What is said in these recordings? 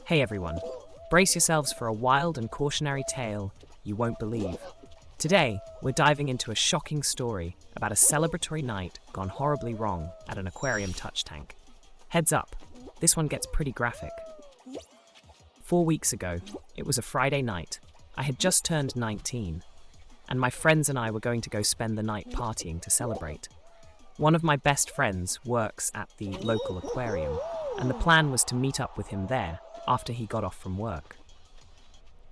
Hey everyone, brace yourselves for a wild and cautionary tale you won't believe. Today, we're diving into a shocking story about a celebratory night gone horribly wrong at an aquarium touch tank. Heads up, this one gets pretty graphic. 4 weeks ago, it was a Friday night. I had just turned 19, and my friends and I were going to go spend the night partying to celebrate. One of my best friends works at the local aquarium, and the plan was to meet up with him there after he got off from work.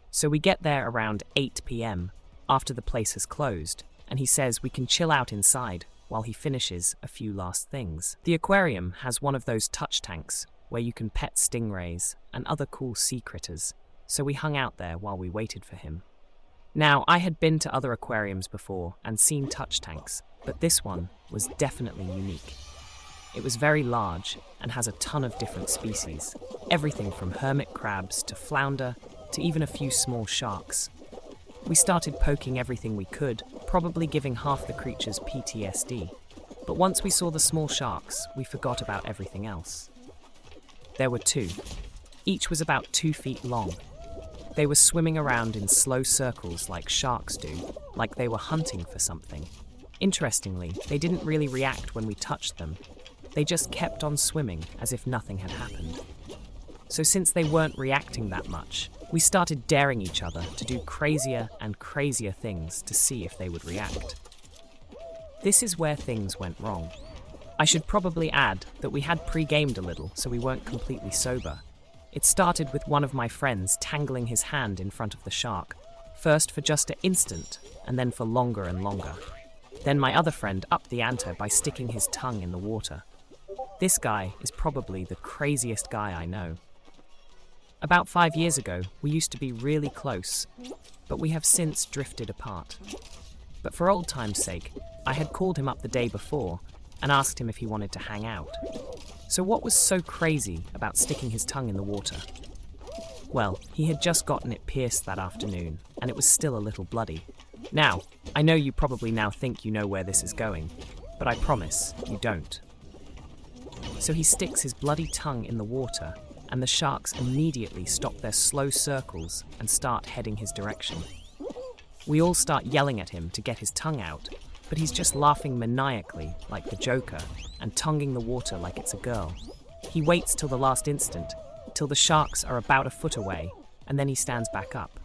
So we get there around 8 p.m. after the place has closed, and he says we can chill out inside while he finishes a few last things. The aquarium has one of those touch tanks where you can pet stingrays and other cool sea critters, so we hung out there while we waited for him. Now, I had been to other aquariums before and seen touch tanks, but this one was definitely unique. It was very large and has a ton of different species, everything from hermit crabs to flounder to even a few small sharks. We started poking everything we could, probably giving half the creatures PTSD. But once we saw the small sharks, we forgot about everything else. There were two. Each was about 2 feet long. They were swimming around in slow circles like sharks do, like they were hunting for something. Interestingly, they didn't really react when we touched them. They just kept on swimming as if nothing had happened. So since they weren't reacting that much, we started daring each other to do crazier and crazier things to see if they would react. This is where things went wrong. I should probably add that we had pre-gamed a little, so we weren't completely sober. It started with one of my friends tangling his hand in front of the shark, first for just an instant, and then for longer and longer. Then my other friend upped the ante by sticking his tongue in the water. This guy is probably the craziest guy I know. About 5 years ago, we used to be really close, but we have since drifted apart. But for old time's sake, I had called him up the day before and asked him if he wanted to hang out. So what was so crazy about sticking his tongue in the water? Well, he had just gotten it pierced that afternoon, and it was still a little bloody. Now, I know you probably now think you know where this is going, but I promise you don't. So he sticks his bloody tongue in the water, and the sharks immediately stop their slow circles and start heading his direction. We all start yelling at him to get his tongue out, but he's just laughing maniacally like the Joker and tonguing the water like it's a girl. He waits till the last instant, till the sharks are about a foot away, and then he stands back up.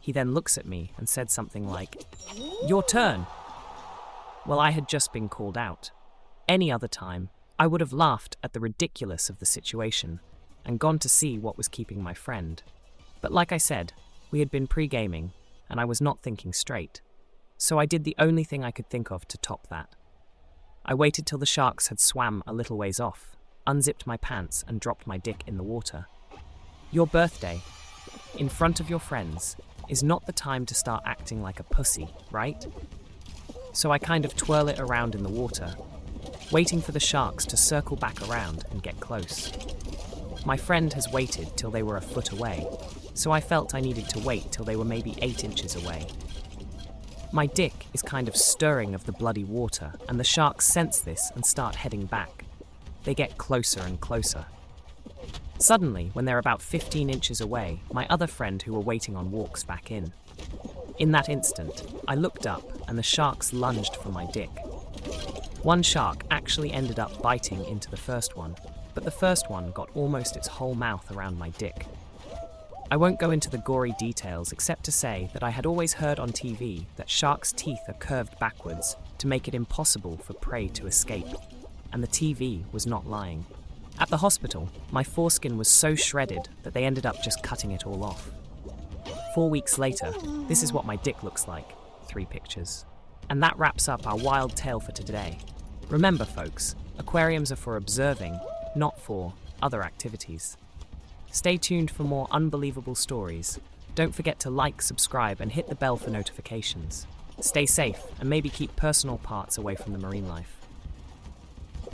He then looks at me and said something like, "Your turn." Well, I had just been called out. Any other time, I would have laughed at the ridiculous of the situation and gone to see what was keeping my friend. But like I said, we had been pre-gaming, and I was not thinking straight. So I did the only thing I could think of to top that. I waited till the sharks had swam a little ways off, unzipped my pants and dropped my dick in the water. Your birthday, in front of your friends, is not the time to start acting like a pussy, right? So I kind of twirl it around in the water, waiting for the sharks to circle back around and get close. My friend has waited till they were a foot away, so I felt I needed to wait till they were maybe 8 inches away. My dick is kind of stirring of the bloody water, and the sharks sense this and start heading back. They get closer and closer. Suddenly, when they're about 15 inches away, my other friend who were waiting on walks back in. In that instant, I looked up and the sharks lunged for my dick. One shark actually ended up biting into the first one, but the first one got almost its whole mouth around my dick. I won't go into the gory details except to say that I had always heard on TV that sharks' teeth are curved backwards to make it impossible for prey to escape, and the TV was not lying. At the hospital, my foreskin was so shredded that they ended up just cutting it all off. 4 weeks later, this is what my dick looks like, 3 pictures. And that wraps up our wild tale for today. Remember folks, aquariums are for observing, not for other activities. Stay tuned for more unbelievable stories. Don't forget to like, subscribe, and hit the bell for notifications. Stay safe, and maybe keep personal parts away from the marine life.